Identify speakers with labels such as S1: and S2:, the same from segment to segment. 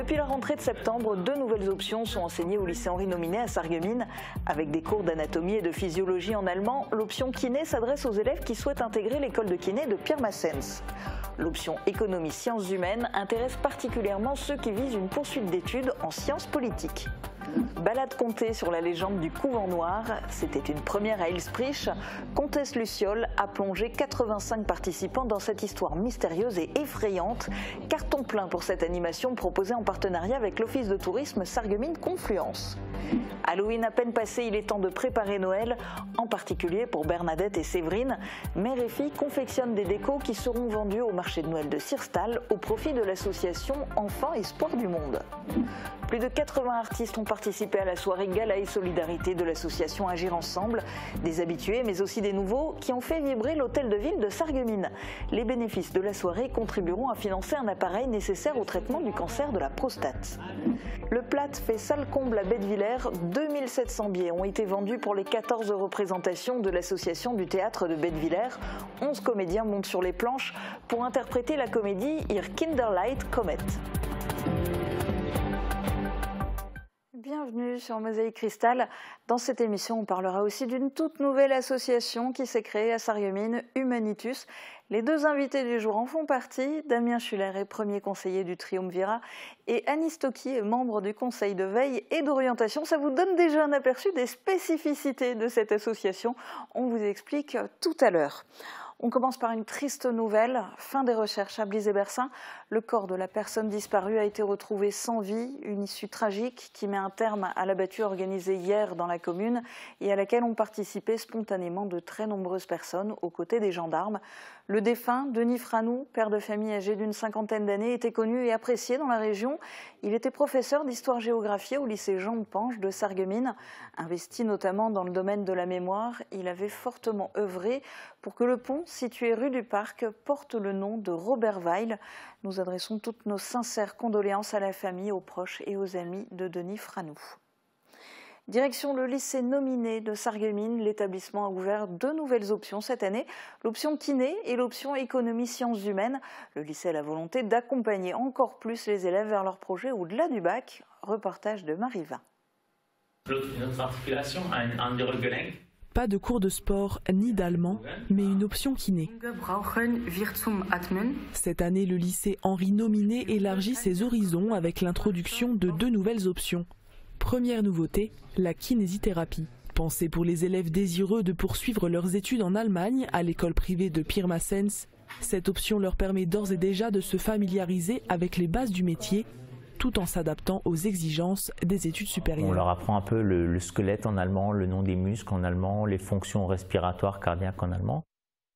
S1: Depuis la rentrée de septembre, 2 nouvelles options sont enseignées au lycée Henri Nominet à Sarreguemines. Avec des cours d'anatomie et de physiologie en allemand, l'option kiné s'adresse aux élèves qui souhaitent intégrer l'école de kiné de Pirmasens. L'option économie sciences humaines intéresse particulièrement ceux qui visent une poursuite d'études en sciences politiques. Balade contée sur la légende du couvent noir, c'était une première à Ilsprich. Comtesse Luciole a plongé 85 participants dans cette histoire mystérieuse et effrayante. Carton plein pour cette animation proposée en partenariat avec l'Office de tourisme Sarreguemines Confluence. Halloween à peine passé, il est temps de préparer Noël, en particulier pour Bernadette et Séverine. Mère et fille confectionnent des décos qui seront vendus au marché de Noël de Sirstal au profit de l'association Enfants Espoir du Monde. Plus de 80 artistes ont participé à la soirée Gala et Solidarité de l'association Agir Ensemble. Des habitués mais aussi des nouveaux qui ont fait vibrer l'hôtel de ville de Sarreguemines. Les bénéfices de la soirée contribueront à financer un appareil nécessaire au traitement du cancer de la prostate. Le Plat fait salle comble à Bettwiller. 2700 billets ont été vendus pour les 14 représentations de l'association du théâtre de Bettwiller. 11 comédiens montent sur les planches pour interpréter la comédie Ihr Kinderlied Comet. Bienvenue sur Mosaïque Cristal. Dans cette émission, on parlera aussi d'une toute nouvelle association qui s'est créée à Sarreguemines, Humanitus. Les 2 invités du jour en font partie. Damien Schuller est premier conseiller du Triumvirat et Annie Stocky est membre du conseil de veille et d'orientation. Ça vous donne déjà un aperçu des spécificités de cette association. On vous explique tout à l'heure. On commence par une triste nouvelle. Fin des recherches à Blize-et-Bersin. Le corps de la personne disparue a été retrouvé sans vie. Une issue tragique qui met un terme à l'abattu organisé hier dans la commune et à laquelle ont participé spontanément de très nombreuses personnes aux côtés des gendarmes. Le défunt, Denis Franou, père de famille âgé d'une 50aine d'années, était connu et apprécié dans la région. Il était professeur d'histoire-géographie au lycée Jean de Panche de Sarreguemines. Investi notamment dans le domaine de la mémoire, il avait fortement œuvré pour que le pont, situé rue du Parc, porte le nom de Robert Weil. Nous adressons toutes nos sincères condoléances à la famille, aux proches et aux amis de Denis Franou. Direction le lycée Nominet de Sarreguemines, l'établissement a ouvert 2 nouvelles options cette année, l'option kiné et l'option économie sciences humaines. Le lycée a la volonté d'accompagner encore plus les élèves vers leurs projets au-delà du bac. Reportage de Mariva.
S2: Pas de cours de sport ni d'allemand, mais une option kiné. Cette année, le lycée Henri Nominet élargit ses horizons avec l'introduction de 2 nouvelles options. Première nouveauté, la kinésithérapie. Pensée pour les élèves désireux de poursuivre leurs études en Allemagne à l'école privée de Pirmasens, cette option leur permet d'ores et déjà de se familiariser avec les bases du métier, tout en s'adaptant aux exigences des études supérieures.
S3: On leur apprend un peu le squelette en allemand, le nom des muscles en allemand, les fonctions respiratoires cardiaques en allemand.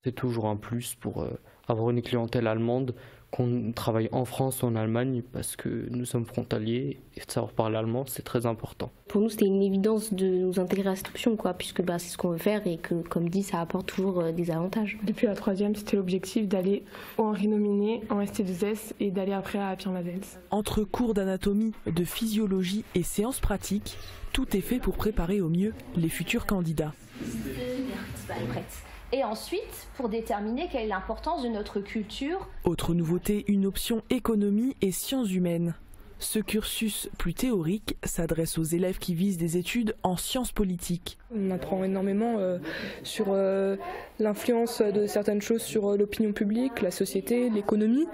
S4: C'est toujours un plus pour avoir une clientèle allemande, qu'on travaille en France ou en Allemagne, parce que nous sommes frontaliers et de savoir parler allemand, c'est très important.
S5: Pour nous, c'était une évidence de nous intégrer à cette option, puisque c'est ce qu'on veut faire et que, comme dit, ça apporte toujours des avantages.
S6: Depuis la 3e, c'était l'objectif d'aller au Henri Nominet, en ST2S et d'aller après à Pirmasens.
S2: Entre cours d'anatomie, de physiologie et séances pratiques, tout est fait pour préparer au mieux les futurs candidats.
S7: Et ensuite, pour déterminer quelle est l'importance de notre culture.
S2: Autre nouveauté, une option économie et sciences humaines. Ce cursus plus théorique s'adresse aux élèves qui visent des études en sciences politiques.
S6: On apprend énormément sur l'influence de certaines choses sur l'opinion publique, la société, l'économie.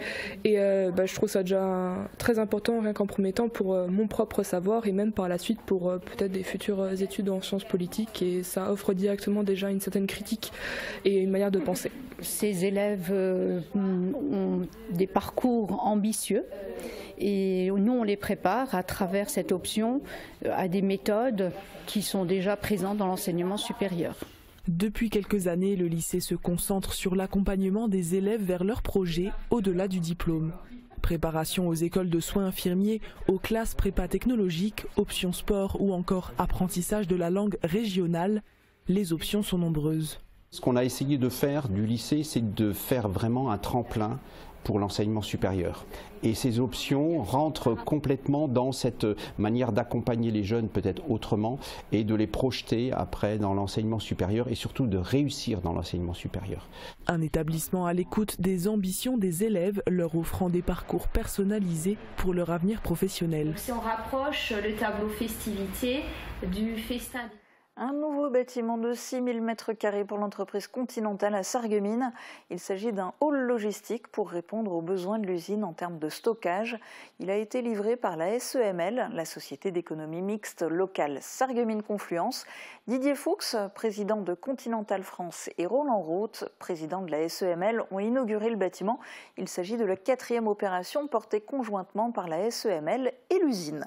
S6: Et je trouve ça déjà très important, rien qu'en premier temps, pour mon propre savoir et même par la suite pour peut-être des futures études en sciences politiques. Et ça offre directement déjà une certaine critique et une manière de penser.
S8: Ces élèves ont des parcours ambitieux. Et nous, on les prépare à travers cette option à des méthodes qui sont déjà présentes dans l'enseignement supérieur.
S2: Depuis quelques années, le lycée se concentre sur l'accompagnement des élèves vers leurs projets au-delà du diplôme. Préparation aux écoles de soins infirmiers, aux classes prépa technologiques, options sport ou encore apprentissage de la langue régionale, les options sont nombreuses.
S9: Ce qu'on a essayé de faire du lycée, c'est de faire vraiment un tremplin pour l'enseignement supérieur. Et ces options rentrent complètement dans cette manière d'accompagner les jeunes peut-être autrement et de les projeter après dans l'enseignement supérieur et surtout de réussir dans l'enseignement supérieur.
S2: Un établissement à l'écoute des ambitions des élèves, leur offrant des parcours personnalisés pour leur avenir professionnel.
S7: Si on rapproche le tableau festivité du festin.
S1: Un nouveau bâtiment de 6000 m² pour l'entreprise Continental à Sarreguemines. Il s'agit d'un hall logistique pour répondre aux besoins de l'usine en termes de stockage. Il a été livré par la SEML, la Société d'économie mixte locale Sarreguemines Confluence. Didier Fuchs, président de Continental France, et Roland Roth, président de la SEML, ont inauguré le bâtiment. Il s'agit de la 4e opération portée conjointement par la SEML et l'usine.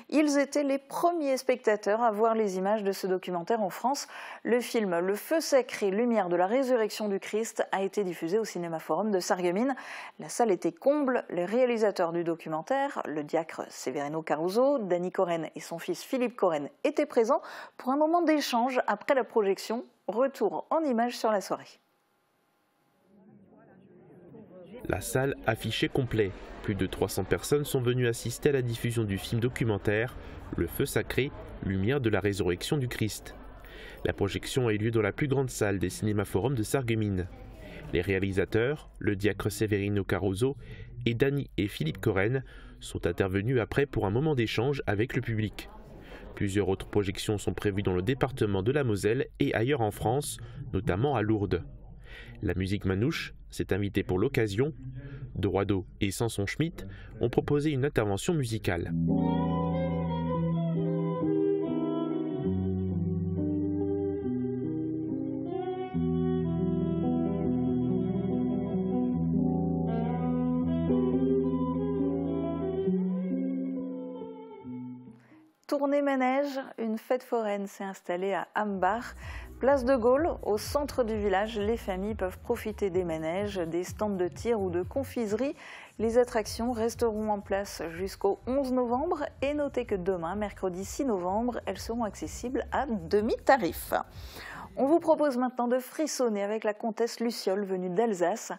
S1: Ils étaient les premiers spectateurs à voir les images de ce documentaire en France. Le film Le Feu sacré, lumière de la résurrection du Christ a été diffusé au Cinéma Forum de Sarreguemines. La salle était comble. Les réalisateurs du documentaire, le diacre Severino Caruso, Dany Coren et son fils Philippe Coren étaient présents pour un moment d'échange après la projection. Retour en images sur la soirée.
S10: La salle affichait complet. Plus de 300 personnes sont venues assister à la diffusion du film documentaire Le Feu sacré, lumière de la résurrection du Christ. La projection a eu lieu dans la plus grande salle des cinémas forums de Sarreguemines. Les réalisateurs, le diacre Severino Caruso et Dany et Philippe Coren, sont intervenus après pour un moment d'échange avec le public. Plusieurs autres projections sont prévues dans le département de la Moselle et ailleurs en France, notamment à Lourdes. La musique manouche s'est invitée pour l'occasion. Dorado et Samson Schmitt ont proposé une intervention musicale.
S1: Tournée manège, une fête foraine s'est installée à Ambach. Place de Gaulle, au centre du village, les familles peuvent profiter des manèges, des stands de tir ou de confiserie. Les attractions resteront en place jusqu'au 11 novembre et notez que demain, mercredi 6 novembre, elles seront accessibles à demi-tarif. On vous propose maintenant de frissonner avec la comtesse Luciole venue d'Alsace.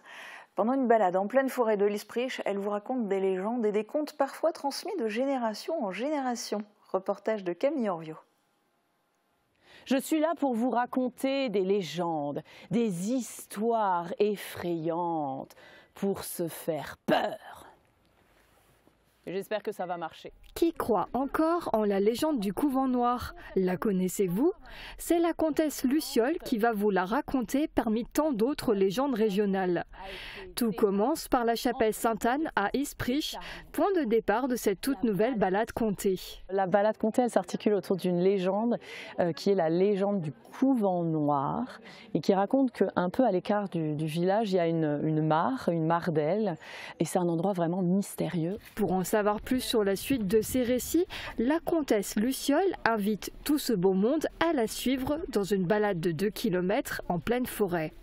S1: Pendant une balade en pleine forêt de l'Isprich, elle vous raconte des légendes et des contes parfois transmis de génération en génération. Reportage de Camille Orvio.
S11: Je suis là pour vous raconter des légendes, des histoires effrayantes pour se faire peur. J'espère que ça va marcher.
S12: Qui croit encore en la légende du couvent noir? La connaissez-vous? C'est la comtesse Luciole qui va vous la raconter parmi tant d'autres légendes régionales. Tout commence par la chapelle Sainte-Anne à Isprich, point de départ de cette toute nouvelle balade contée.
S11: La balade contée, elle s'articule autour d'une légende qui est la légende du couvent noir et qui raconte qu'un peu à l'écart du village, il y a une mare d'elle, et c'est un endroit vraiment mystérieux.
S12: Pour en savoir plus sur la suite de ces récits, la comtesse Luciole invite tout ce beau monde à la suivre dans une balade de 2 km en pleine forêt.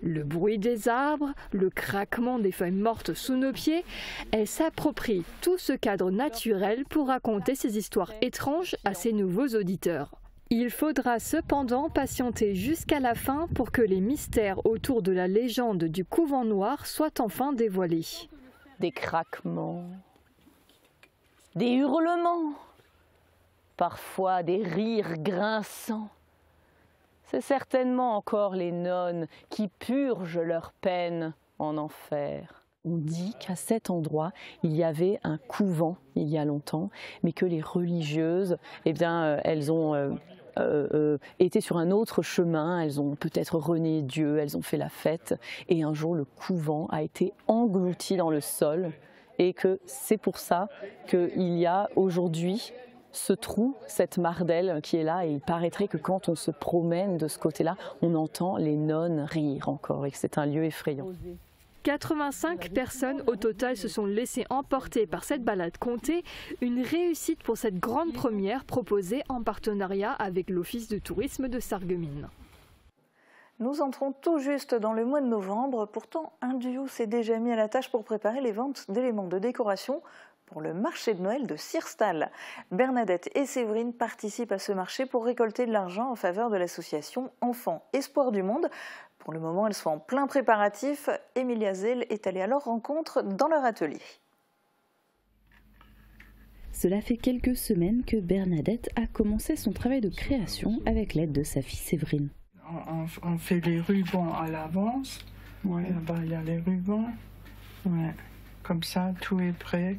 S12: Le bruit des arbres, le craquement des feuilles mortes sous nos pieds, elle s'approprie tout ce cadre naturel pour raconter ces histoires étranges à ses nouveaux auditeurs. Il faudra cependant patienter jusqu'à la fin pour que les mystères autour de la légende du couvent noir soient enfin dévoilés.
S11: Des craquements, des hurlements, parfois des rires grinçants. C'est certainement encore les nonnes qui purgent leur peine en enfer. On dit qu'à cet endroit, il y avait un couvent il y a longtemps, mais que les religieuses, elles ont été sur un autre chemin, elles ont peut-être renié Dieu, elles ont fait la fête, et un jour le couvent a été englouti dans le sol, et que c'est pour ça qu'il y a aujourd'hui ce trou, cette mare d'elle qui est là, et il paraîtrait que quand on se promène de ce côté-là, on entend les nonnes rire encore, et que c'est un lieu effrayant.
S12: 85 personnes au total se sont laissées emporter par cette balade contée, une réussite pour cette grande première proposée en partenariat avec l'Office de tourisme de Sarreguemines.
S1: Nous entrons tout juste dans le mois de novembre, pourtant un duo s'est déjà mis à la tâche pour préparer les ventes d'éléments de décoration pour le marché de Noël de Sirstal. Bernadette et Séverine participent à ce marché pour récolter de l'argent en faveur de l'association Enfants Espoir du Monde. Pour le moment, elles sont en plein préparatif. Emilia Zell est allée à leur rencontre dans leur atelier.
S13: Cela fait quelques semaines que Bernadette a commencé son travail de création avec l'aide de sa fille Séverine.
S14: On fait les rubans à l'avance. Ouais, là-bas, il y a les rubans. Ouais. Comme ça, tout est prêt.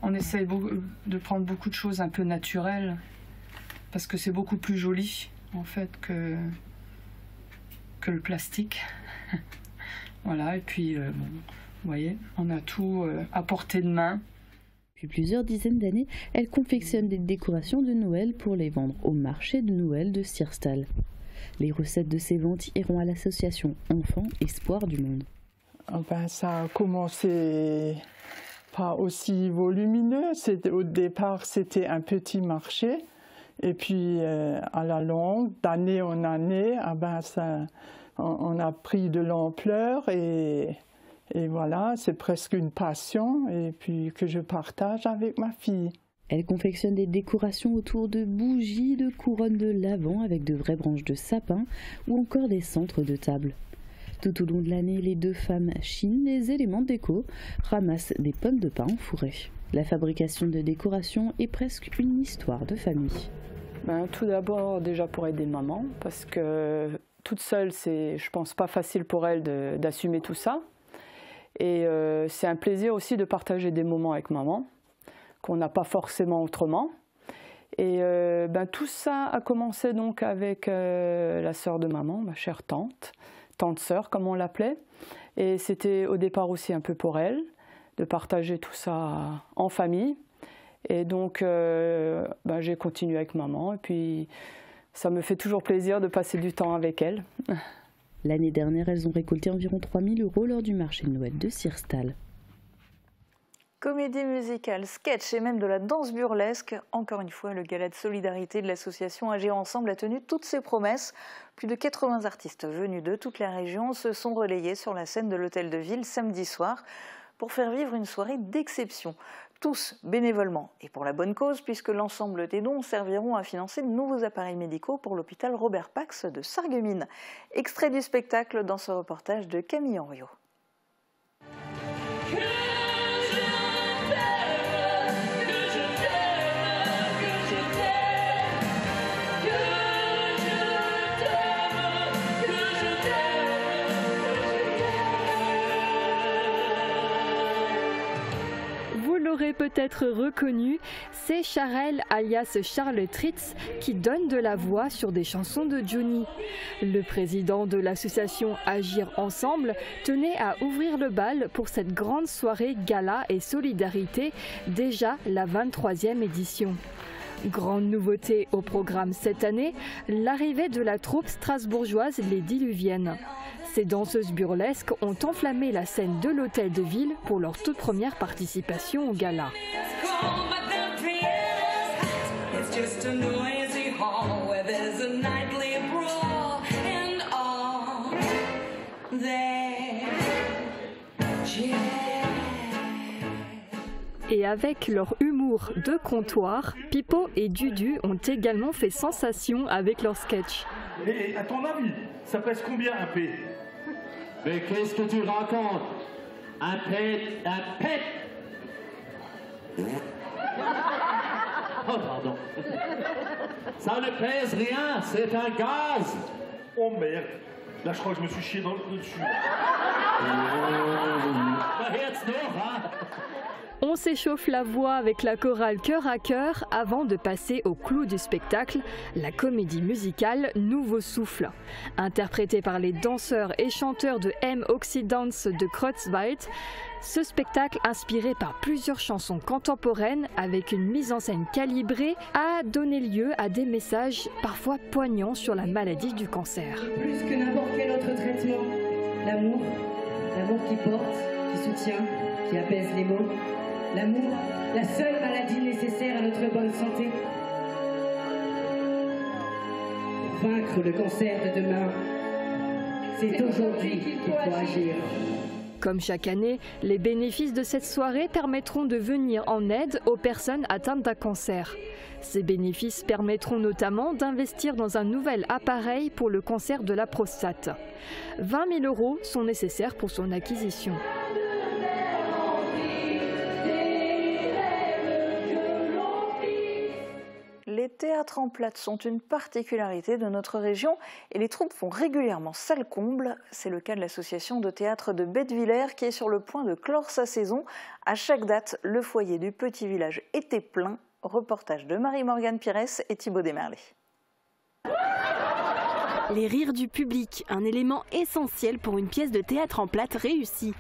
S15: On essaie de prendre beaucoup de choses un peu naturelles parce que c'est beaucoup plus joli en fait que le plastique. Voilà, et puis bon, vous voyez, on a tout à portée de main.
S13: Depuis plusieurs dizaines d'années, elle confectionne des décorations de Noël pour les vendre au marché de Noël de Sierstal. Les recettes de ces ventes iront à l'association Enfants Espoir du Monde.
S14: Ça a commencé pas aussi volumineux. Au départ, c'était un petit marché. Et puis, à la longue, d'année en année, on a pris de l'ampleur et voilà, c'est presque une passion et puis que je partage avec ma fille.
S13: Elle confectionne des décorations autour de bougies, de couronnes de l'Avent avec de vraies branches de sapin ou encore des centres de table. Tout au long de l'année, les deux femmes chinent des éléments de déco, ramassent des pommes de pin en fourré. La fabrication de décorations est presque une histoire de famille.
S16: Tout d'abord, déjà pour aider maman, parce que toute seule, c'est, je pense, pas facile pour elle d'assumer tout ça. Et c'est un plaisir aussi de partager des moments avec maman, qu'on n'a pas forcément autrement. Et tout ça a commencé donc avec la sœur de maman, ma chère tante-sœur comme on l'appelait. Et c'était au départ aussi un peu pour elle, de partager tout ça en famille. Et donc j'ai continué avec maman et puis ça me fait toujours plaisir de passer du temps avec elle.
S13: L'année dernière, elles ont récolté environ 3 000 € lors du marché de Noël de Sierstal.
S1: Comédie musicale, sketch et même de la danse burlesque. Encore une fois, le gala de solidarité de l'association Agir Ensemble a tenu toutes ses promesses. Plus de 80 artistes venus de toute la région se sont relayés sur la scène de l'Hôtel de Ville samedi soir pour faire vivre une soirée d'exception. Tous bénévolement et pour la bonne cause, puisque l'ensemble des dons serviront à financer de nouveaux appareils médicaux pour l'hôpital Robert Pax de Sarreguemines. Extrait du spectacle dans ce reportage de Camille Henriot.
S12: Peut-être reconnu, c'est Charel alias Charles Tritz qui donne de la voix sur des chansons de Johnny. Le président de l'association Agir Ensemble tenait à ouvrir le bal pour cette grande soirée gala et solidarité, déjà la 23e édition. Grande nouveauté au programme cette année, l'arrivée de la troupe strasbourgeoise Les Diluviennes. Ces danseuses burlesques ont enflammé la scène de l'Hôtel de Ville pour leur toute première participation au gala. Et avec leur humour de comptoir, Pipo et Dudu ont également fait sensation avec leur sketch.
S17: Et à ton avis, ça pèse combien un P?
S18: Mais qu'est-ce que tu racontes? Un pet? Oh pardon. Ça ne pèse rien, c'est un gaz.
S17: Oh merde, là je crois que je me suis chié dans le dessus.
S12: On s'échauffe la voix avec la chorale Cœur à Cœur avant de passer au clou du spectacle, la comédie musicale Nouveau Souffle. Interprétée par les danseurs et chanteurs de M Occidence de Kreuzwald, ce spectacle inspiré par plusieurs chansons contemporaines avec une mise en scène calibrée a donné lieu à des messages parfois poignants sur la maladie du cancer.
S19: Plus que n'importe quel autre traitement, l'amour qui porte, qui soutient, qui apaise les maux. L'amour, la seule maladie nécessaire à notre bonne santé. Pour vaincre le cancer de demain, c'est aujourd'hui qu'il faut agir.
S12: Comme chaque année, les bénéfices de cette soirée permettront de venir en aide aux personnes atteintes d'un cancer. Ces bénéfices permettront notamment d'investir dans un nouvel appareil pour le cancer de la prostate. 20 000 € sont nécessaires pour son acquisition.
S1: Les théâtres en plâtre sont une particularité de notre région et les troupes font régulièrement salle comble. C'est le cas de l'association de théâtre de Bettevillers qui est sur le point de clore sa saison. À chaque date, le foyer du petit village était plein. Reportage de Marie-Morgane Pires et Thibaut Desmerlet.
S20: Les rires du public, un élément essentiel pour une pièce de théâtre en plâtre réussie.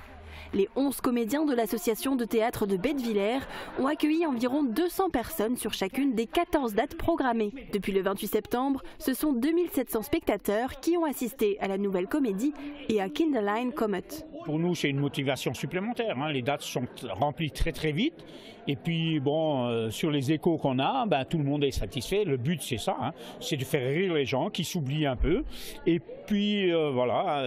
S20: Les 11 comédiens de l'association de théâtre de Bettevillers ont accueilli environ 200 personnes sur chacune des 14 dates programmées. Depuis le 28 septembre, ce sont 2700 spectateurs qui ont assisté à la nouvelle comédie et à Kinderlein Comet.
S21: Pour nous, c'est une motivation supplémentaire. Les dates sont remplies très très vite. Et puis, bon, sur les échos qu'on a, tout le monde est satisfait. Le but, c'est ça, c'est de faire rire les gens qui s'oublient un peu. Et puis, voilà,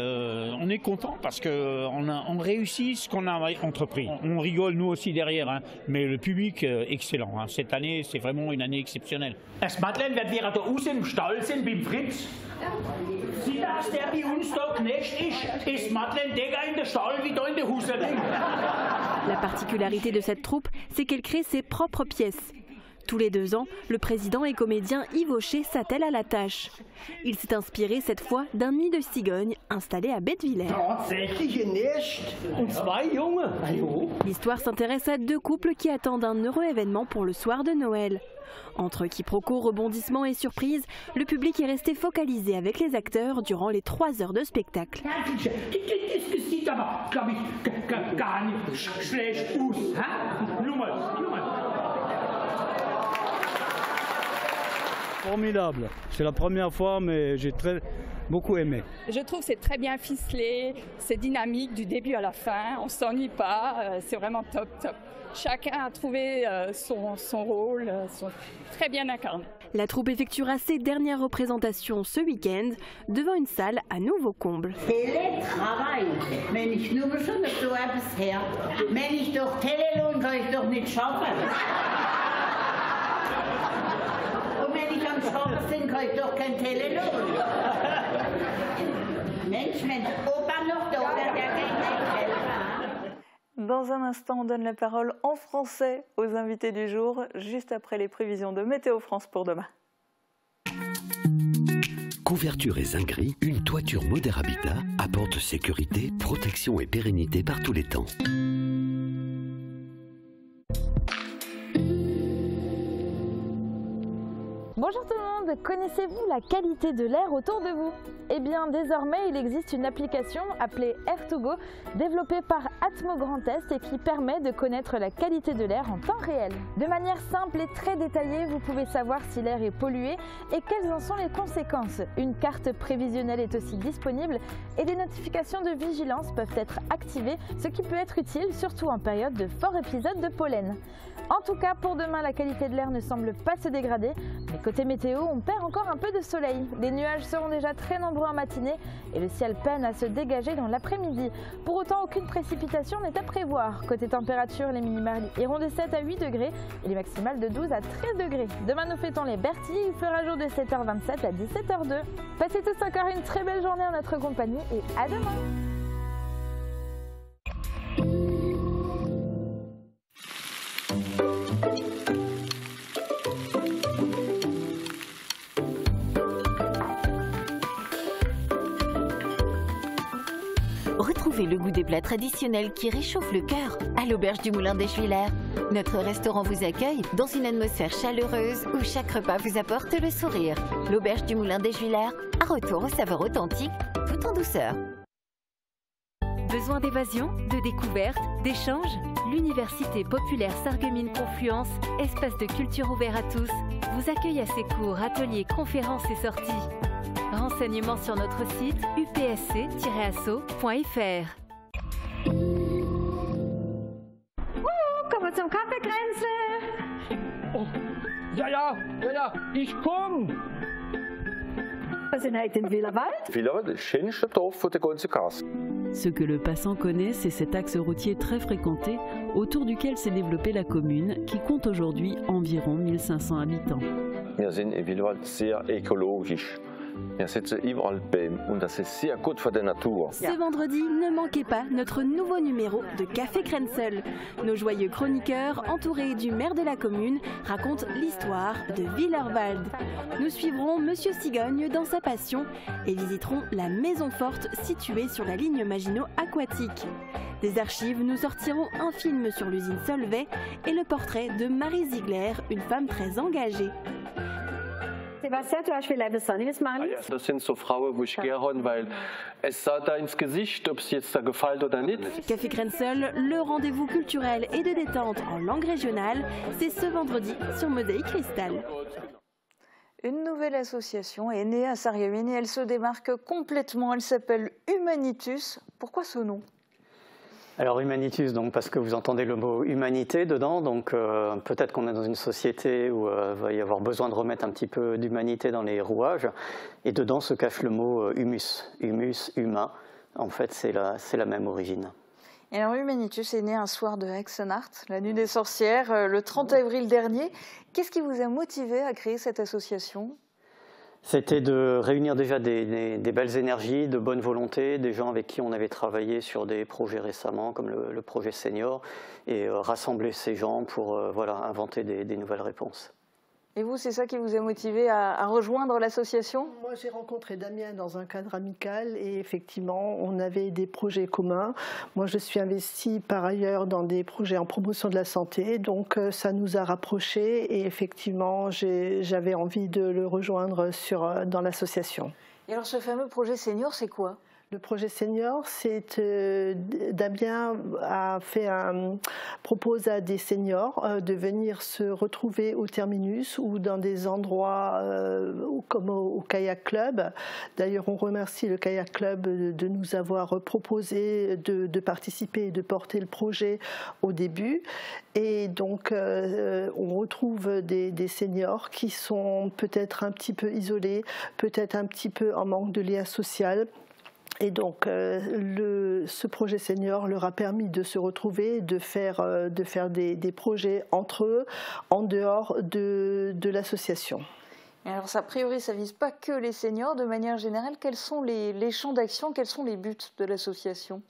S21: on est content parce qu'on réussit ce qu'on a entrepris. On rigole, nous aussi, derrière, mais le public, excellent. Cette année, c'est vraiment une année exceptionnelle.
S18: Das Madeleine wird wieder da aus im Stall sind beim Fritz. Sie, dass der bei uns da Knecht ist Madeleine Degger in der Stall wie da in der Huserding.
S20: La particularité de cette troupe, c'est qu'elle crée ses propres pièces. Tous les 2 ans, le président et comédien Yves Aucher s'attelle à la tâche. Il s'est inspiré cette fois d'un nid de cigogne installé à Bettevillers. L'histoire s'intéresse à 2 couples qui attendent un heureux événement pour le soir de Noël. Entre quiproquos, rebondissements et surprises, le public est resté focalisé avec les acteurs durant les 3 heures de spectacle.
S22: Formidable, c'est la première fois mais j'ai beaucoup aimé.
S23: Je trouve que c'est très bien ficelé, c'est dynamique du début à la fin, on ne s'ennuie pas, c'est vraiment top. Chacun a trouvé son rôle, très bien incarné.
S20: La troupe effectuera ses dernières représentations ce week-end devant une salle à nouveau comble.
S24: Télétravail, wenn ich nur schon so etwas her, wenn ich durch Telelohn kann ich doch nicht schaffen. Und wenn ich am Schaffen bin, kann ich doch kein Telelohn. Mensch, wenn Opa noch da wäre, der geht nicht helfen.
S1: Dans un instant, on donne la parole en français aux invités du jour, juste après les prévisions de Météo France pour demain.
S25: Couverture et zinguerie, une toiture Moder Habitat apporte sécurité, protection et pérennité par tous les temps.
S26: Bonjour tout le monde, connaissez-vous la qualité de l'air autour de vous? Eh bien désormais il existe une application appelée Air2Go développée par Atmo Grand Est et qui permet de connaître la qualité de l'air en temps réel. De manière simple et très détaillée, vous pouvez savoir si l'air est pollué et quelles en sont les conséquences. Une carte prévisionnelle est aussi disponible et des notifications de vigilance peuvent être activées, ce qui peut être utile surtout en période de forts épisodes de pollen. En tout cas, pour demain, la qualité de l'air ne semble pas se dégrader. Mais côté météo, on perd encore un peu de soleil. Les nuages seront déjà très nombreux en matinée et le ciel peine à se dégager dans l'après-midi. Pour autant, aucune précipitation n'est à prévoir. Côté température, les minimales iront de 7 à 8 degrés et les maximales de 12 à 13 degrés. Demain, nous fêtons les Bertilles. Il fera jour de 7h27 à 17h02. Passez tous encore une très belle journée en notre compagnie et à demain.
S27: Retrouvez le goût des plats traditionnels qui réchauffent le cœur à l'Auberge du Moulin des Juilaires. Notre restaurant vous accueille dans une atmosphère chaleureuse où chaque repas vous apporte le sourire. L'Auberge du Moulin des Juilaires, un retour aux saveurs authentiques, tout en douceur.
S20: Besoin d'évasion, de découverte, d'échange? L'Université populaire Sarreguemines Confluence, espace de culture ouvert à tous, vous accueille à ses cours, ateliers, conférences et sorties. Renseignements sur notre site upsc-asso.fr.
S26: Kommen wir zum Kaffeekränzle!
S18: Oh, ja, ich komm!
S26: Wir sind heute in Wielerwald.
S28: Wielerwald, das schönste Dorf von der ganzen Gasse.
S2: Ce que le passant connaît, c'est cet axe routier très fréquenté autour duquel s'est développée la commune qui compte aujourd'hui environ 1500 habitants.
S3: Wir sind in Willwald sehr ökologisch. Wir setzen überall Bäume und das ist sehr gut für die Natur.
S20: Ce vendredi, ne manquez pas notre nouveau numéro de Café Krenzel. Nos joyeux chroniqueurs, entourés du maire de la commune, racontent l'histoire de Willerwald. Nous suivrons Monsieur Cigogne dans sa passion et visiterons la maison forte située sur la ligne Maginot Aquatique. Des archives, nous sortirons un film sur l'usine Solvay et le portrait de Marie Ziegler, une femme très engagée.
S4: Sebastian, du hast vielleicht was anderes machen?
S3: Ja, das sind so Frauen, wo ich gerne, weil es sah da ins Gesicht, ob es jetzt da gefällt oder nicht.
S20: Café Krenzel, le rendez-vous culturel et de détente en langue régionale, c'est ce vendredi sur Mosaïque Cristal.
S1: Une nouvelle association est née à Sarreguemines et elle se démarque complètement. Elle s'appelle Humanitus. Pourquoi ce nom ?
S5: Alors Humanitus, donc, parce que vous entendez le mot humanité dedans, donc peut-être qu'on est dans une société où il va y avoir besoin de remettre un petit peu d'humanité dans les rouages, et dedans se cache le mot humus, humus, humain, en fait c'est la même origine.
S1: Et alors Humanitus est né un soir de Hexennacht, la nuit des sorcières, le 30 avril dernier. Qu'est-ce qui vous a motivé à créer cette association ?
S5: C'était de réunir déjà des belles énergies, de bonne volonté, des gens avec qui on avait travaillé sur des projets récemment, comme le projet Senior, et rassembler ces gens pour voilà, inventer des nouvelles réponses.
S1: Et vous, c'est ça qui vous a motivé à rejoindre l'association ?
S6: Moi, j'ai rencontré Damien dans un cadre amical et effectivement, on avait des projets communs. Moi, je suis investie par ailleurs dans des projets en promotion de la santé, donc ça nous a rapprochés et effectivement, j'avais envie de le rejoindre dans l'association.
S1: Et alors, ce fameux projet Senior, c'est quoi ?
S6: Le projet Senior, c'est Damien propose à des seniors de venir se retrouver au terminus ou dans des endroits comme au Kayak Club. D'ailleurs, on remercie le Kayak Club de nous avoir proposé de participer et de porter le projet au début. Et donc, on retrouve des seniors qui sont peut-être un petit peu isolés, peut-être un petit peu en manque de lien social. Et donc, ce projet Senior leur a permis de se retrouver, de faire des projets entre eux, en dehors de l'association.
S1: Alors, a priori, ça ne vise pas que les seniors. De manière générale, quels sont les champs d'action, quels sont les buts de l'association ?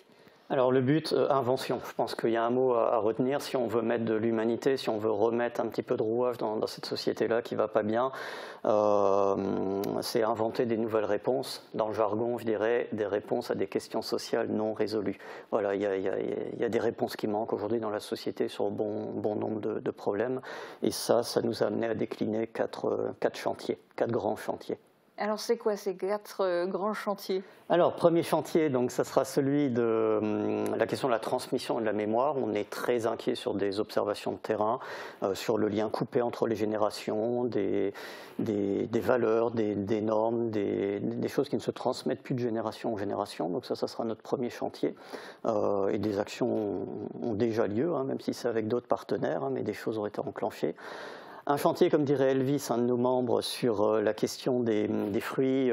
S5: Alors le but, invention. Je pense qu'il y a un mot à retenir si on veut mettre de l'humanité, si on veut remettre un petit peu de rouage dans cette société-là qui ne va pas bien. C'est inventer des nouvelles réponses. Dans le jargon, je dirais, des réponses à des questions sociales non résolues. Voilà, il y a des réponses qui manquent aujourd'hui dans la société sur bon nombre de problèmes. Et ça nous a amené à décliner quatre chantiers, 4 grands chantiers.
S1: Alors c'est quoi ces 4 grands chantiers ?
S5: Alors premier chantier, donc ça sera celui de la question de la transmission et de la mémoire. On est très inquiet sur des observations de terrain, sur le lien coupé entre les générations, des valeurs, des normes, des choses qui ne se transmettent plus de génération en génération. Donc ça sera notre premier chantier. Et des actions ont déjà lieu, hein, même si c'est avec d'autres partenaires, hein, mais des choses ont été enclenchées. Un chantier, comme dirait Elvis, un de nos membres, sur la question des fruits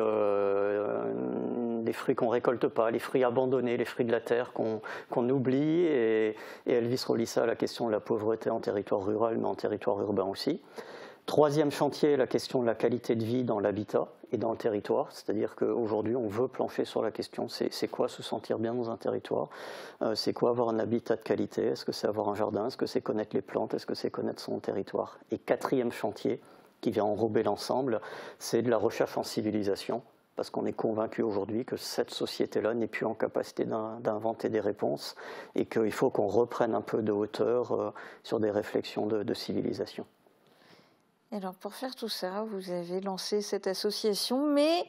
S5: qu'on ne récolte pas, les fruits abandonnés, les fruits de la terre qu'on oublie. Et Elvis relie ça à la question de la pauvreté en territoire rural, mais en territoire urbain aussi. 3e chantier, la question de la qualité de vie dans l'habitat et dans le territoire. C'est-à-dire qu'aujourd'hui, on veut plancher sur la question, c'est quoi se sentir bien dans un territoire ? C'est quoi avoir un habitat de qualité ? Est-ce que c'est avoir un jardin ? Est-ce que c'est connaître les plantes ? Est-ce que c'est connaître son territoire ? Et 4e chantier, qui vient enrober l'ensemble, c'est de la recherche en civilisation. Parce qu'on est convaincu aujourd'hui que cette société-là n'est plus en capacité d'inventer des réponses et qu'il faut qu'on reprenne un peu de hauteur sur des réflexions de civilisation.
S1: Et alors pour faire tout ça, vous avez lancé cette association, mais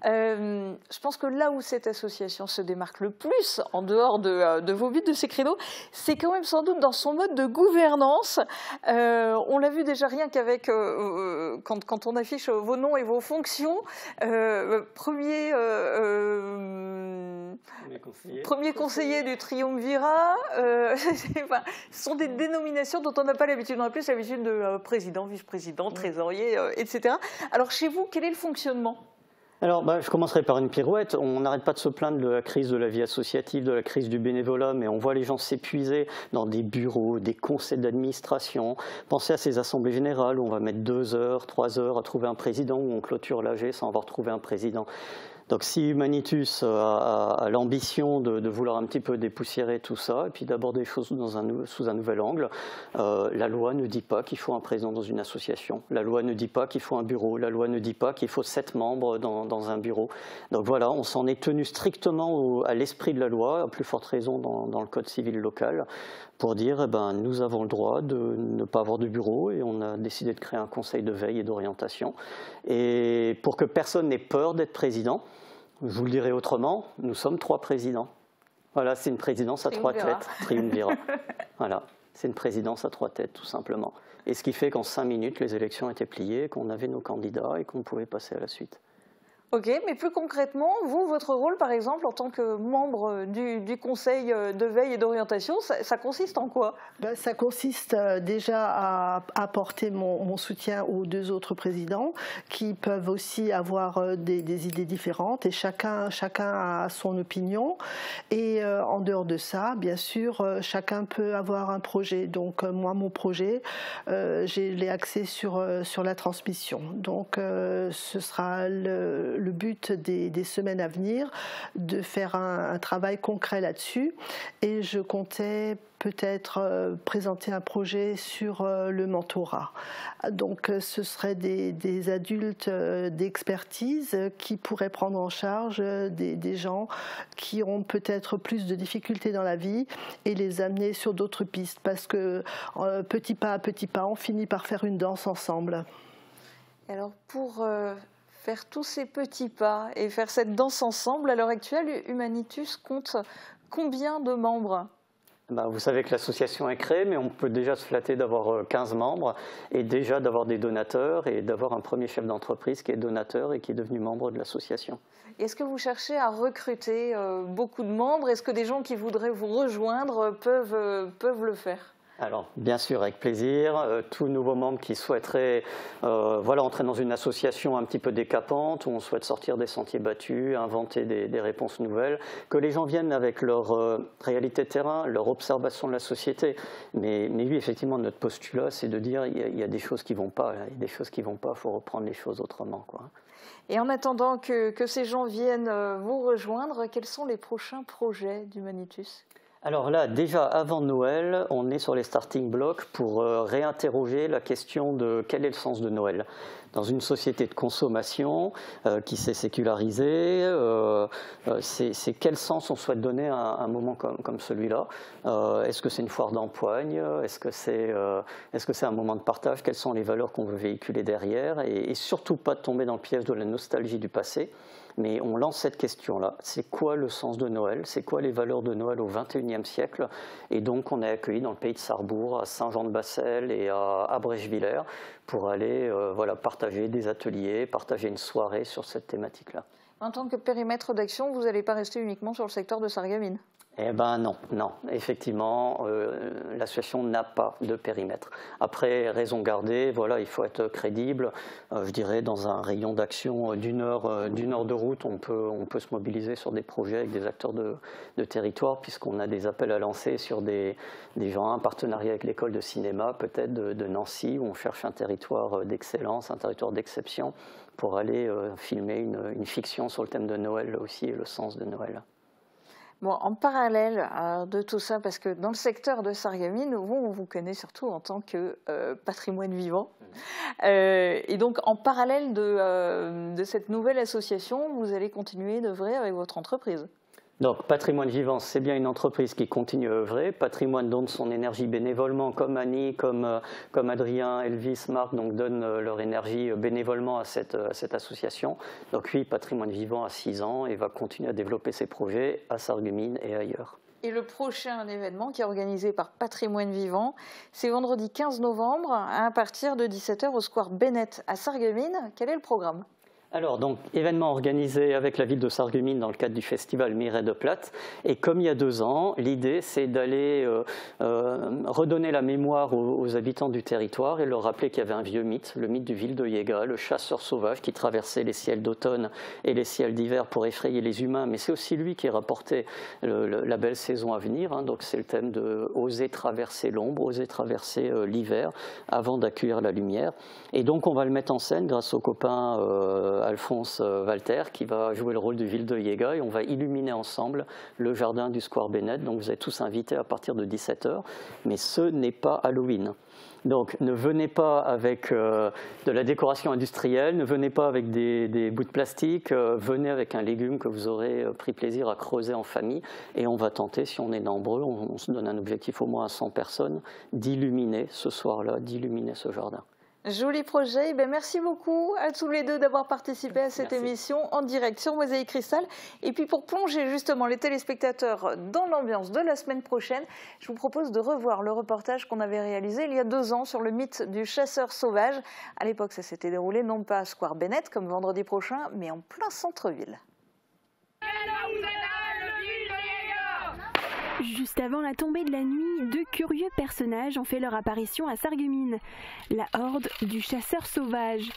S1: je pense que là où cette association se démarque le plus, en dehors de vos buts, de ces créneaux, c'est quand même sans doute dans son mode de gouvernance. On l'a vu déjà rien qu'avec, quand on affiche vos noms et vos fonctions, premier conseiller du triumvirat, ce sont des dénominations dont on n'a pas l'habitude. On a plus l'habitude de président, vice-président, trésorier, etc. Alors chez vous, quel est le fonctionnement ?
S5: Alors, je commencerai par une pirouette. On n'arrête pas de se plaindre de la crise de la vie associative, de la crise du bénévolat, mais on voit les gens s'épuiser dans des bureaux, des conseils d'administration. Pensez à ces assemblées générales où on va mettre 2 heures, 3 heures à trouver un président, où on clôture l'AG sans avoir trouvé un président. Donc si Humanitus a l'ambition de vouloir un petit peu dépoussiérer tout ça et puis d'aborder les choses sous un nouvel angle, la loi ne dit pas qu'il faut un président dans une association, la loi ne dit pas qu'il faut un bureau, la loi ne dit pas qu'il faut 7 membres dans un bureau. Donc voilà, on s'en est tenu strictement à l'esprit de la loi, à plus forte raison dans le code civil local, pour dire nous avons le droit de ne pas avoir de bureau et on a décidé de créer un conseil de veille et d'orientation. Et pour que personne n'ait peur d'être président, je vous le dirai autrement, nous sommes 3 présidents. Voilà, c'est une présidence à 3 têtes, triumvirat. Voilà, c'est une présidence à 3 têtes, tout simplement. Et ce qui fait qu'en 5 minutes, les élections étaient pliées, qu'on avait nos candidats et qu'on pouvait passer à la suite.
S1: Ok, mais plus concrètement, vous, votre rôle, par exemple, en tant que membre du conseil de veille et d'orientation, ça consiste en quoi?
S6: Ça consiste déjà à apporter mon soutien aux 2 autres présidents qui peuvent aussi avoir des idées différentes et chacun a son opinion. Et en dehors de ça, bien sûr, chacun peut avoir un projet. Donc moi, mon projet, je l'ai axé sur la transmission. Donc ce sera le but des semaines à venir, de faire un travail concret là-dessus. Et je comptais peut-être présenter un projet sur le mentorat. Donc ce seraient des adultes d'expertise qui pourraient prendre en charge des gens qui ont peut-être plus de difficultés dans la vie et les amener sur d'autres pistes. Parce que petit pas à petit pas, on finit par faire une danse ensemble.
S1: Alors pour faire tous ces petits pas et faire cette danse ensemble, à l'heure actuelle, Humanitus compte combien de membres?
S5: Vous savez que l'association est créée, mais on peut déjà se flatter d'avoir 15 membres et déjà d'avoir des donateurs et d'avoir un premier chef d'entreprise qui est donateur et qui est devenu membre de l'association.
S1: Est-ce que vous cherchez à recruter beaucoup de membres? Est-ce que des gens qui voudraient vous rejoindre peuvent le faire?
S5: Alors, bien sûr, avec plaisir. Tout nouveau membre qui souhaiterait entrer dans une association un petit peu décapante, où on souhaite sortir des sentiers battus, inventer des réponses nouvelles, que les gens viennent avec leur réalité de terrain, leur observation de la société. Mais oui, effectivement, notre postulat, c'est de dire il y a des choses qui ne vont pas. Il y a des choses qui ne vont pas, il faut reprendre les choses autrement, quoi.
S1: Et en attendant que ces gens viennent vous rejoindre, quels sont les prochains projets d'Humanitus ?
S5: Alors là, déjà avant Noël, on est sur les starting blocks pour réinterroger la question de quel est le sens de Noël. Dans une société de consommation qui s'est sécularisée, c'est quel sens on souhaite donner à un moment comme celui-là? Est-ce que c'est une foire d'empoigne? Est-ce que c'est un moment de partage? Quelles sont les valeurs qu'on veut véhiculer derrière? Et surtout pas de tomber dans le piège de la nostalgie du passé. Mais on lance cette question-là. C'est quoi le sens de Noël? C'est quoi les valeurs de Noël au XXIe siècle? Et donc, on est accueillis dans le pays de Sarrebourg, à Saint-Jean-de-Bassel et à Brèchevillers pour aller partager des ateliers, partager une soirée sur cette thématique-là.
S1: En tant que périmètre d'action, vous n'allez pas rester uniquement sur le secteur de Sarreguemines?
S5: Eh bien non. Effectivement, l'association n'a pas de périmètre. Après, raison gardée, voilà, il faut être crédible. Je dirais, dans un rayon d'action d'une heure de route, on peut se mobiliser sur des projets avec des acteurs de territoire, puisqu'on a des appels à lancer sur des gens, un partenariat avec l'école de cinéma, peut-être de Nancy, où on cherche un territoire d'excellence, un territoire d'exception, pour aller filmer une fiction sur le thème de Noël aussi et le sens de Noël.
S1: Bon, en parallèle de tout ça, parce que dans le secteur de Sarreguemines, on vous connaît surtout en tant que patrimoine vivant. Et donc, en parallèle de cette nouvelle association, vous allez continuer d'œuvrer avec votre entreprise.
S5: Donc, Patrimoine Vivant, c'est bien une entreprise qui continue à œuvrer. Patrimoine donne son énergie bénévolement, comme Annie, comme Adrien, Elvis, Marc, donc donnent leur énergie bénévolement à cette association. Donc oui, Patrimoine Vivant a 6 ans et va continuer à développer ses projets à Sarreguemines et ailleurs.
S1: Et le prochain événement qui est organisé par Patrimoine Vivant, c'est vendredi 15 novembre à partir de 17h au Square Bennett à Sarreguemines. Quel est le programme ?
S5: Alors, donc, événement organisé avec la ville de Sarreguemines dans le cadre du festival Miret de Platte. Et comme il y a 2 ans, l'idée, c'est d'aller redonner la mémoire aux habitants du territoire et leur rappeler qu'il y avait un vieux mythe, le mythe du Wilde-Yega, le chasseur sauvage qui traversait les ciels d'automne et les ciels d'hiver pour effrayer les humains. Mais c'est aussi lui qui rapportait la belle saison à venir. Hein. Donc, c'est le thème de oser traverser l'ombre, oser traverser l'hiver avant d'accueillir la lumière. Et donc, on va le mettre en scène grâce aux copains Alphonse Walter qui va jouer le rôle du Wilde-Yega et on va illuminer ensemble le jardin du Square Bennett. Donc vous êtes tous invités à partir de 17h, mais ce n'est pas Halloween. Donc ne venez pas avec de la décoration industrielle, ne venez pas avec des bouts de plastique, venez avec un légume que vous aurez pris plaisir à creuser en famille et on va tenter, si on est nombreux, on se donne un objectif au moins à 100 personnes, d'illuminer ce soir-là, d'illuminer ce jardin.
S1: Joli projet. Merci beaucoup à tous les deux d'avoir participé à cette émission en direct sur Mosaïque Cristal. Et puis pour plonger justement les téléspectateurs dans l'ambiance de la semaine prochaine, je vous propose de revoir le reportage qu'on avait réalisé il y a 2 ans sur le mythe du chasseur sauvage. À l'époque, ça s'était déroulé non pas à Square Bennett comme vendredi prochain, mais en plein centre-ville.
S20: Juste avant la tombée de la nuit, 2 curieux personnages ont fait leur apparition à Sarreguemines, la horde du chasseur sauvage.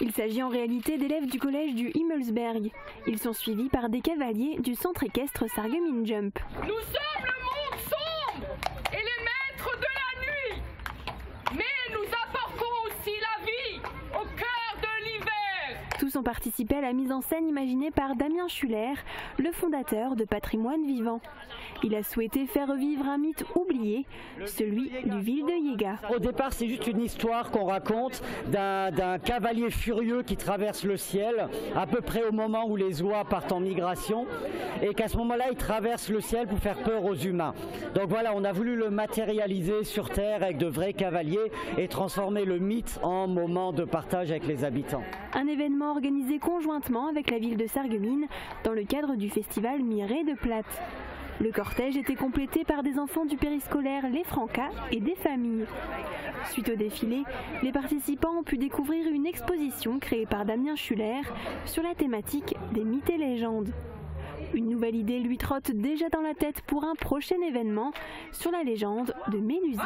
S20: Il s'agit en réalité d'élèves du collège du Himmelsberg. Ils sont suivis par des cavaliers du centre équestre Sarreguemines Jump.
S7: Nous sommes le monde sombre et les maîtres de la nuit, mais nous apportons aussi la vie au cœur de l'hiver.
S20: Tous ont participé à la mise en scène imaginée par Damien Schuller, le fondateur de Patrimoine Vivant. Il a souhaité faire revivre un mythe oublié, celui du Wilde-Yega.
S8: Au départ, c'est juste une histoire qu'on raconte d'un cavalier furieux qui traverse le ciel, à peu près au moment où les oies partent en migration, et qu'à ce moment-là, il traverse le ciel pour faire peur aux humains. Donc voilà, on a voulu le matérialiser sur Terre avec de vrais cavaliers et transformer le mythe en moment de partage avec les habitants.
S20: Un événement organisé conjointement avec la ville de Sarreguemines dans le cadre du festival Miret de Platte. Le cortège était complété par des enfants du périscolaire Les Francas et des familles. Suite au défilé, les participants ont pu découvrir une exposition créée par Damien Schuller sur la thématique des mythes et légendes. Une nouvelle idée lui trotte déjà dans la tête pour un prochain événement sur la légende de Mélusine.